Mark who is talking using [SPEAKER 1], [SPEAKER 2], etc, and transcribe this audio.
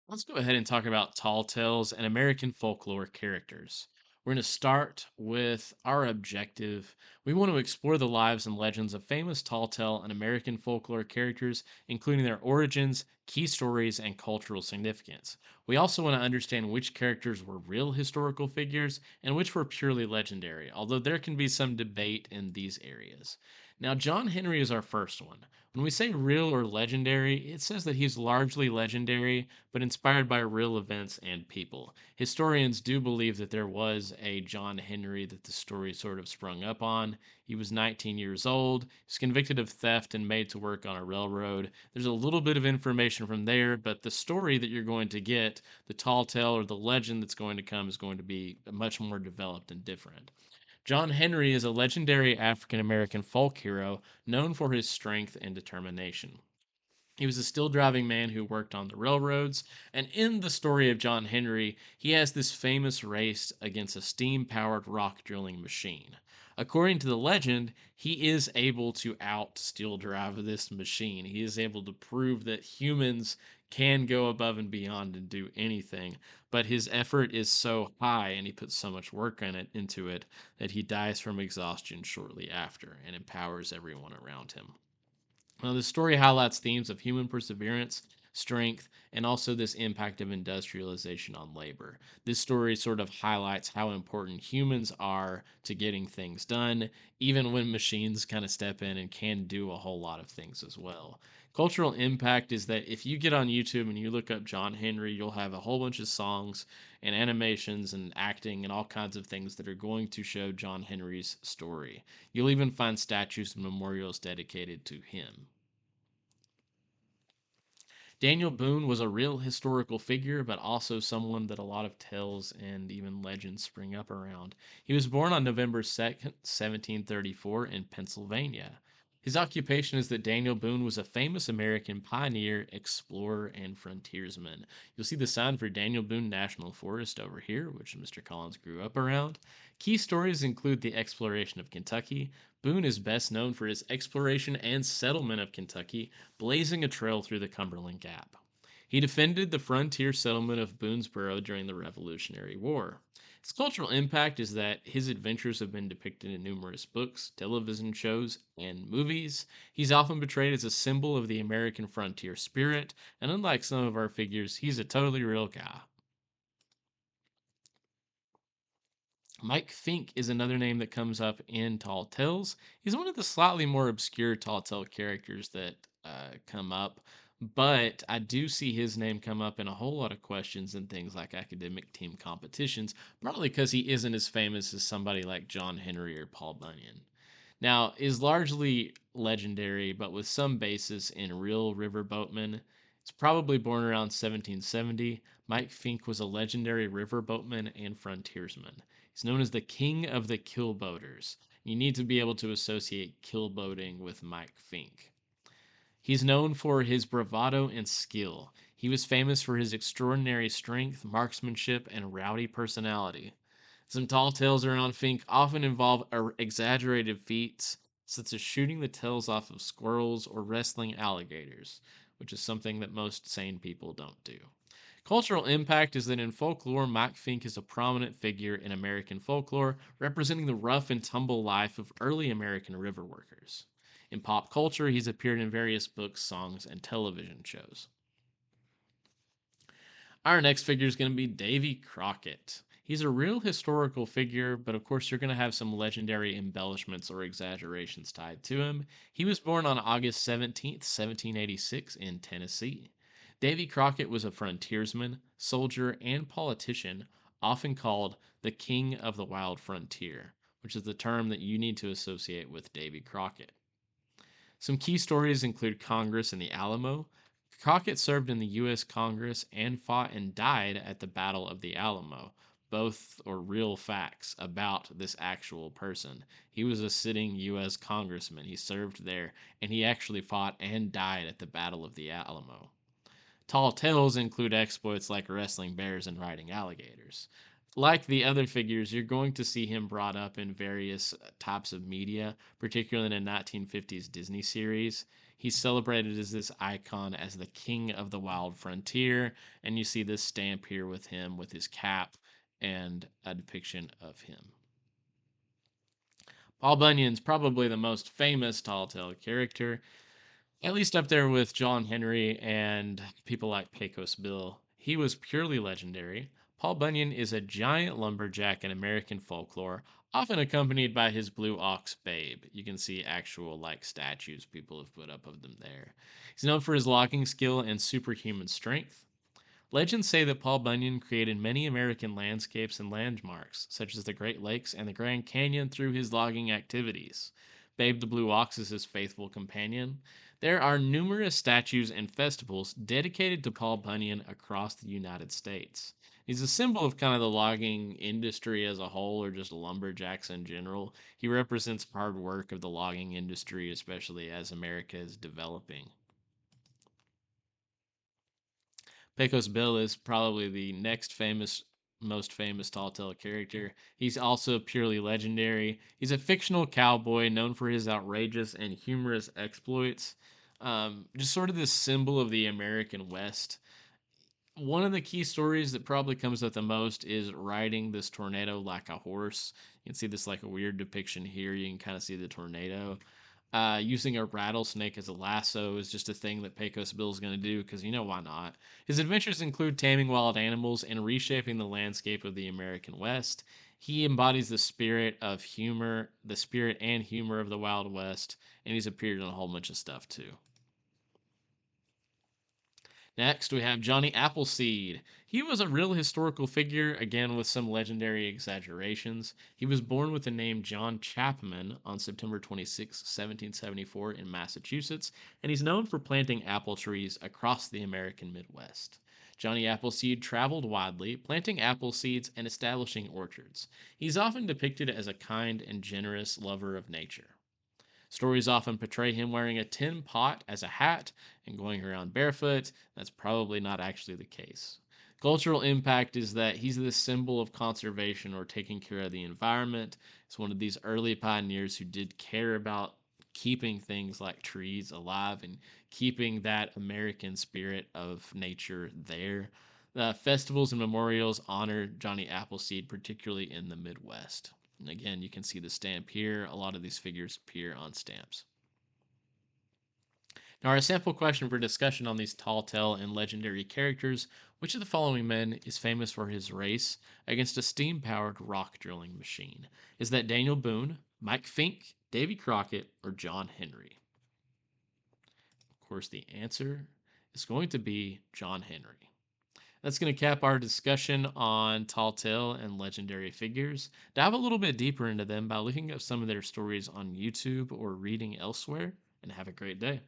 [SPEAKER 1] Let's go ahead and talk about tall tales and American folklore characters. We're going to start with our objective. We want to explore the lives and legends of famous tall tale and American folklore characters, including their origins, key stories, and cultural significance. We also want to understand which characters were real historical figures and which were purely legendary, although there can be some debate in these areas. Now, John Henry is our first one. When we say real or legendary, it says that he's largely legendary but inspired by real events and people. Historians do believe that there was a John Henry that the story sort of sprung up on. He was 19 years old, was convicted of theft and made to work on a railroad. There's a little bit of information from there, but the story that you're going to get, the tall tale or the legend that's going to come, is going to be much more developed and different. John Henry is a legendary African American folk hero known for his strength and determination. He was a still driving man who worked on the railroads. And in the story of John Henry, he has this famous race against a steam powered rock drilling machine. According to the legend, he is able to out steel drive this machine. He is able to prove that humans can go above and beyond and do anything. But his effort is so high and he puts so much work into it that he dies from exhaustion shortly after and empowers everyone around him. Now, the story highlights themes of human perseverance, strength, and also this impact of industrialization on labor. This story sort of highlights how important humans are to getting things done, even when machines kind of step in and can do a whole lot of things as well. Cultural impact is that if you get on YouTube and you look up John Henry, you'll have a whole bunch of songs and animations and acting and all kinds of things that are going to show John Henry's story. You'll even find statues and memorials dedicated to him. Daniel Boone was a real historical figure, but also someone that a lot of tales and even legends spring up around. He was born on November 2nd, 1734, in Pennsylvania. His occupation is that Daniel Boone was a famous American pioneer, explorer, and frontiersman. You'll see the sign for Daniel Boone National Forest over here, which Mr. Collins grew up around. Key stories include the exploration of Kentucky. Boone is best known for his exploration and settlement of Kentucky, blazing a trail through the Cumberland Gap. He defended the frontier settlement of Boonesboro during the Revolutionary War. His cultural impact is that his adventures have been depicted in numerous books, television shows, and movies. He's often portrayed as a symbol of the American frontier spirit, and unlike some of our figures, he's a totally real guy. Mike Fink is another name that comes up in Tall Tales. He's one of the slightly more obscure Tall Tale characters that come up, but I do see his name come up in a whole lot of questions and things like academic team competitions, probably because he isn't as famous as somebody like John Henry or Paul Bunyan. Now, is largely legendary, but with some basis in real riverboatmen. It's probably born around 1770. Mike Fink was a legendary riverboatman and frontiersman. He's known as the king of the killboaters. You need to be able to associate killboating with Mike Fink. He's known for his bravado and skill. He was famous for his extraordinary strength, marksmanship, and rowdy personality. Some tall tales around Fink often involve exaggerated feats, such as shooting the tails off of squirrels or wrestling alligators, which is something that most sane people don't do. Cultural impact is that in folklore, Mike Fink is a prominent figure in American folklore, representing the rough and tumble life of early American river workers. In pop culture, he's appeared in various books, songs, and television shows. Our next figure is going to be Davy Crockett. He's a real historical figure, but of course, you're going to have some legendary embellishments or exaggerations tied to him. He was born on August 17th, 1786, in Tennessee. Davy Crockett was a frontiersman, soldier, and politician, often called the King of the Wild Frontier, which is the term that you need to associate with Davy Crockett. Some key stories include Congress and the Alamo. Crockett served in the U.S. Congress and fought and died at the Battle of the Alamo. Both are real facts about this actual person. He was a sitting U.S. congressman. He served there, and he actually fought and died at the Battle of the Alamo. Tall tales include exploits like wrestling bears and riding alligators. Like the other figures, you're going to see him brought up in various types of media, particularly in the 1950s Disney series. He's celebrated as this icon as the king of the wild frontier. And you see this stamp here with him with his cap and a depiction of him. Paul Bunyan's probably the most famous tall tale character, at least up there with John Henry and people like Pecos Bill. He was purely legendary. Paul Bunyan is a giant lumberjack in American folklore, often accompanied by his blue ox babe. You can see actual like statues people have put up of them there. He's known for his logging skill and superhuman strength. Legends say that Paul Bunyan created many American landscapes and landmarks, such as the Great Lakes and the Grand Canyon, through his logging activities. Babe the Blue Ox is his faithful companion. There are numerous statues and festivals dedicated to Paul Bunyan across the United States. He's a symbol of kind of the logging industry as a whole, or just lumberjacks in general. He represents hard work of the logging industry, especially as America is developing. Pecos Bill is probably the most famous tall tale character. He's also purely legendary. He's a fictional cowboy known for his outrageous and humorous exploits. Just sort of this symbol of the American West. One of the key stories that probably comes up the most is riding this tornado like a horse. You can see this like a weird depiction here. You can kind of see the tornado. Using a rattlesnake as a lasso is just a thing that Pecos Bill is going to do because why not? His adventures include taming wild animals and reshaping the landscape of the American West. He embodies the spirit and humor of the Wild West, and he's appeared in a whole bunch of stuff too. Next, we have Johnny Appleseed. He was a real historical figure, again with some legendary exaggerations. He was born with the name John Chapman on September 26, 1774, in Massachusetts, and he's known for planting apple trees across the American Midwest. Johnny Appleseed traveled widely, planting apple seeds and establishing orchards. He's often depicted as a kind and generous lover of nature. Stories often portray him wearing a tin pot as a hat and going around barefoot. That's probably not actually the case. Cultural impact is that he's the symbol of conservation or taking care of the environment. He's one of these early pioneers who did care about keeping things like trees alive and keeping that American spirit of nature there. Festivals and memorials honor Johnny Appleseed, particularly in the Midwest. And again, you can see the stamp here. A lot of these figures appear on stamps. Now, our sample question for discussion on these tall tale and legendary characters: which of the following men is famous for his race against a steam powered rock drilling machine? Is that Daniel Boone, Mike Fink, Davy Crockett, or John Henry? Of course, the answer is going to be John Henry. That's going to cap our discussion on tall tale and legendary figures. Dive a little bit deeper into them by looking up some of their stories on YouTube or reading elsewhere, and have a great day.